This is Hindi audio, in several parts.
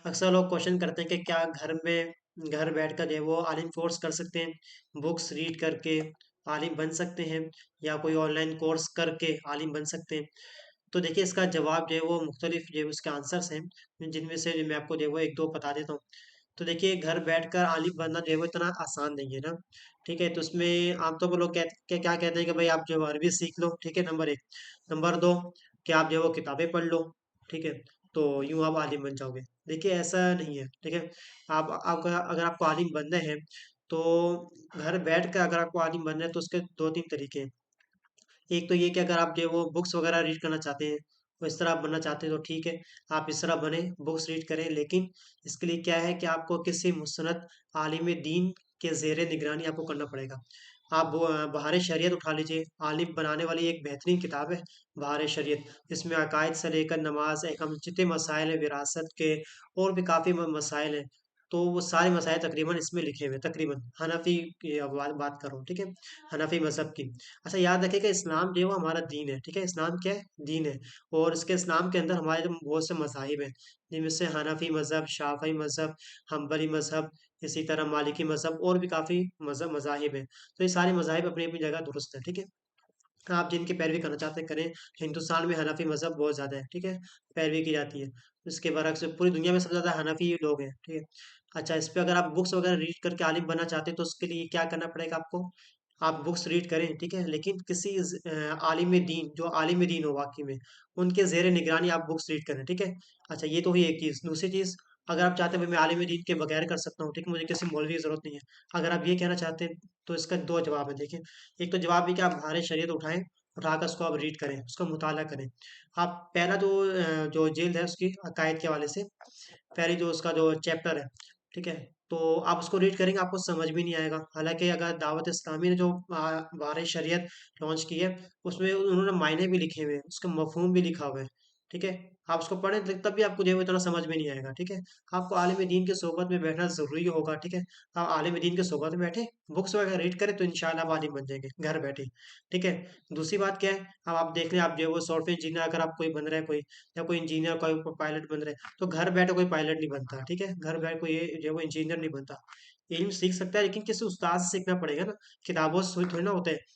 अक्सर लोग क्वेश्चन करते हैं कि क्या घर बैठकर जो है वो आलिम कोर्स कर सकते हैं, बुक्स रीड करके आलिम बन सकते हैं, या कोई ऑनलाइन कोर्स करके आलिम बन सकते हैं। तो देखिए इसका जवाब जो है वो मुख्तलिफ जो है उसके आंसर्स हैं, जिनमें से जो मैं आपको जो है वो एक दो बता देता हूँ। तो देखिए घर बैठकर आलिम बनना जो है वो इतना आसान नहीं है ना। ठीक है, तो उसमें आमतौर पर लोग क्या कहते हैं कि भाई आप जो है अरबी सीख लो, ठीक है, नंबर एक। नंबर दो, कि आप जो है वो किताबें पढ़ लो, ठीक है, तो यूं आप आलिम बन जाओगे। देखिए ऐसा नहीं है, ठीक है। आप अगर आपको आलिम बनना है, तो घर बैठ कर अगर आपको आलिम बनना है तो उसके दो तीन तरीके हैं। एक तो ये कि अगर आप जो है वो बुक्स वगैरह रीड करना चाहते हैं, वो इस तरह आप बनना चाहते हैं तो ठीक है, आप इस तरह बने, बुक्स रीड करें। लेकिन इसके लिए क्या है कि आपको किसी मुसनद आलिम दीन के ज़ेर निगरानी आपको करना पड़ेगा। आप वो बहार शरीयत उठा लीजिए, आलिम बनाने वाली एक बेहतरीन किताब है बहार शरीयत। इसमें अकायद से लेकर नमाज अहकाम जितने मसाइल हैं विरासत के, और भी काफ़ी मसाइल हैं, तो वो सारे मसाइल तकरीबन इसमें लिखे हुए हैं, तकरीबन हनफी की बात कर रहा हूँ, ठीक है, हनफी मजहब की। अच्छा याद रखिएगा, इस्लाम जो है वो हमारा दीन है, ठीक है, इस्लाम क्या है, दीन है। और इसके इस्लाम के अंदर हमारे जो बहुत से मज़ाहिब हैं, जिनमें से हनफी मज़हब, शाफ़ी मज़हब, हम्बली मज़हब, इसी तरह मालिकी मज़हब, और भी काफ़ी मज़ाहिब हैं। तो ये सारे मज़ाहिब अपनी अपनी जगह दुरुस्त है, ठीक है। आप जिनकी पैरवी करना चाहते हैं करें। हिंदुस्तान में हनफी मज़हब बहुत ज़्यादा है, ठीक है, पैरवी की जाती है। इसके बरअक्स पूरी दुनिया में सबसे ज़्यादा हनफी लोग हैं, ठीक है। अच्छा, इस पे अगर आप बुक्स वगैरह रीड करके आलिम बनना चाहते हैं तो उसके लिए क्या करना पड़ेगा आपको? आप बुक्स रीड करें, ठीक है, लेकिन किसी आलिम दीन जो आलिम दीन हो वाक़ई में, उनके ज़ेर निगरानी आप बुक्स रीड करें, ठीक है। अच्छा, ये तो हुई एक चीज़। दूसरी चीज़, अगर आप चाहते हैं भाई मैं आलिम दीन के बगैर कर सकता हूँ, ठीक है, मुझे किसी मौलवी की ज़रूरत नहीं है। अगर आप ये कहना चाहते हैं तो इसका 2 जवाब है, देखिए। एक तो जवाब ये कि आप बहार शरीयत उठाएँ, उठाकर उसको आप रीड करें, उसका मुताला करें। आप पहला जो जिल्द है उसकी अकायद के हवाले से, पहली जो उसका जो चैप्टर है, ठीक है? तो आप उसको रीड करेंगे, आपको समझ भी नहीं आएगा। हालाँकि अगर दावत इस्लामी ने जो बहार शरीयत लॉन्च की है, उसमें उन्होंने मायने भी लिखे हुए हैं, उसका मफ़हूम भी लिखा हुआ है, ठीक है? आप उसको पढ़ें तब भी आपको जो है वो इतना समझ में नहीं आएगा, ठीक है? आपको आलिम दीन की सोहबत में बैठना ज़रूरी होगा, ठीक है? आप आलिम दीन की सोहबत में बैठे, बुक्स वगैरह रीड करें तो इंशाअल्लाह आप आलिम बन जाएँगे, घर बैठे, ठीक है? दूसरी बात क्या है, अब आप देख लें, आप जो है वो सॉफ्टवेयर इंजीनियर अगर आप कोई बन रहा है कोई, या कोई इंजीनियर, कोई पायलट बन रहा है, तो घर बैठे कोई पायलट नहीं बनता, ठीक है? घर बैठे कोई ये जो है वो इंजीनियर नहीं बनता। इल्म सीख सकता है लेकिन किसी उस्ताद से सीखना पड़ेगा ना, किताबों से थोड़ी ना होता है।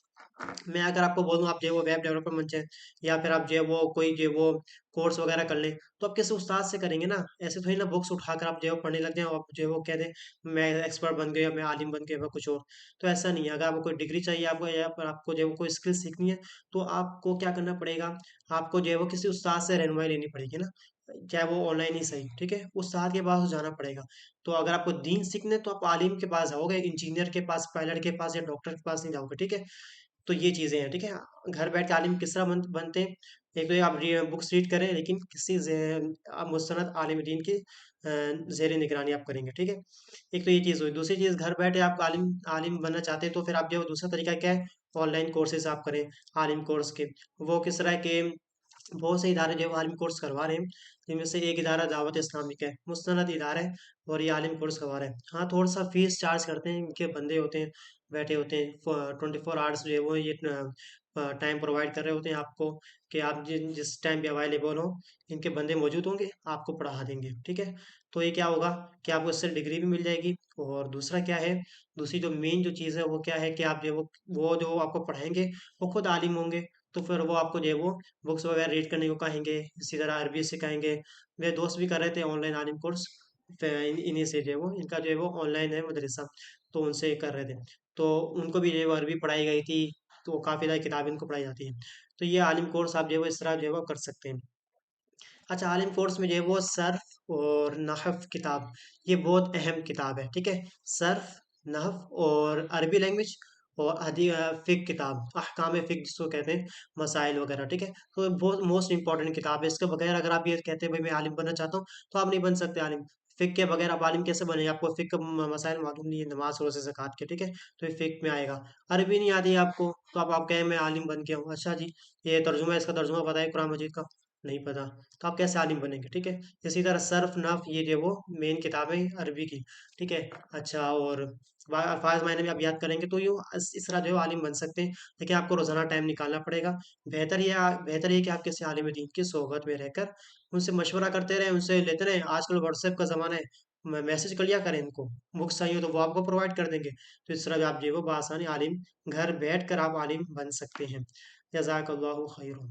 मैं अगर आपको बोलूँ आप जो है वो वेब डेवलपर बन जाएँ, या फिर आप जो है वो कोई जो है वो कोर्स वगैरह कर लें, तो आप किसी उस्ताद से करेंगे ना। ऐसे थोड़ी ना बुक्स उठाकर आप जो है वो पढ़ने लग जाएँ और आप जो है वो कह दें मैं एक्सपर्ट बन गया, मैं आलिम बन गया, मैं कुछ और। तो ऐसा नहीं है। अगर आपको कोई डिग्री चाहिए आपको, या फिर आपको जो है वो कोई स्किल सीखनी है, तो आपको क्या करना पड़ेगा, आपको जो है वो किसी उस्ताद से रहनुमाई लेनी पड़ेगी ना, चाहे वो ऑनलाइन ही सही, ठीक है? उस्ताद के पास जाना पड़ेगा। तो अगर आपको दीन सीखना है तो आप आलिम के पास जाओगे, इंजीनियर के पास, पायलट के पास या डॉक्टर के पास नहीं जाओगे, ठीक है? तो ये चीज़ें हैं, ठीक है? घर बैठ के आलिम किस तरह बनते हैं? एक तो ये आप बुक्स रीड करें, लेकिन किसी मुस्तनद आलिम दीन की ज़ेर निगरानी आप करेंगे, ठीक है? एक तो ये चीज़ हुई। दूसरी चीज़, घर बैठे आप आलिम आलिम बनना चाहते हैं तो फिर आप जो दूसरा तरीका क्या है? ऑनलाइन कोर्सेज़ आप करें, आलिम कोर्स के। वो किस तरह के, बहुत से इदारे जो है वो आलिम कोर्स करवा रहे हैं, जिनमें से एक इदारा दावत इस्लामिक है, मुस्तनद इदारा है, और ये आलिम कोर्स करवा रहे हैं। हाँ, थोड़ा-सा फ़ीस चार्ज करते हैं, इनके बंदे होते हैं, बैठे होते हैं, 24 आवर्स जो है वो ये टाइम प्रोवाइड कर रहे होते हैं आपको, कि आप जिस टाइम भी अवेलेबल हो, इनके बंदे मौजूद होंगे, आपको पढ़ा देंगे, ठीक है? तो ये क्या होगा कि आपको इससे डिग्री भी मिल जाएगी, और दूसरा क्या है, दूसरी जो मेन जो चीज़ है वो क्या है कि आप जो है वो जो आपको पढ़ाएँगे, वो खुद आलिम होंगे, तो फिर वो आपको जो है वो बुक्स वगैरह रीड करने को कहेंगे, इसी तरह अरबी सिखाएँगे। मेरे दोस्त भी कर रहे थे ऑनलाइन आलिम कोर्स, इन्हीं से जो है वो, इनका जो है वो ऑनलाइन है मदरसा, तो उनसे कर रहे थे। तो उनको भी जो है वो अरबी पढ़ाई गई थी, तो काफ़ी ज़्यादा किताबें इनको पढ़ाई जाती हैं। तो ये आलिम कोर्स आप जो है वो इस तरह जो है वो कर सकते हैं। अच्छा, आलिम कोर्स में जो है वो सर्फ़ और नहव किताब, ये बहुत अहम किताब है, ठीक है? सर्फ़, नहव और अरबी लैंग्वेज, और फ़िक़्ह किताब, अहकाम फ़िक़्ह जिसको कहते हैं, मसाइल वगैरह, ठीक है? तो ये बहुत मोस्ट इम्पोर्टेंट किताब है। इसके बगैर अगर आप ये कहते हैं भई मैं आलिम बनना चाहता हूँ, तो आप नहीं बन सकते आलिम। फ़िक़्ह के बगैर आप आलिम कैसे बनेंगे? आपको फ़िक़्ह मसाइल मालूम नहीं है, नमाज़, रोज़े, ज़कात के, ठीक है? तो ये फ़िक़्ह में आएगा। अरबी नहीं आती है आपको, तो आप कहें मैं आलिम बन गया हूँ। अच्छा जी, ये तर्जुमा, इसका तर्जुमा पता है कुरान मजीद का? नहीं पता, तो आप कैसे आलिम बनेंगे? ठीक है। इसी तरह सर्फ नफ ये जो वो मेन किताबें अरबी की। ठीक है। अच्छा, और अल्फाज मायने में आप याद करेंगे तो यूँ इस तरह जो है आलिम बन सकते हैं, लेकिन आपको रोजाना टाइम निकालना पड़ेगा। बेहतर ये कि आप किसी आलिम दीन की सोहबत में रहकर उनसे मशवरा करते रहें, उनसे लेते रहें। आजकल व्हाट्सएप का ज़माना है, मैसेज कर लिया करें इनको। बुक्स चाहिए हो तो वो आपको प्रोवाइड कर देंगे। तो इस तरह भी आप जो है वो बआसानी आलिम घर बैठ कर आप आलिम बन सकते हैं। जज़ाकल्लाहु खैरन।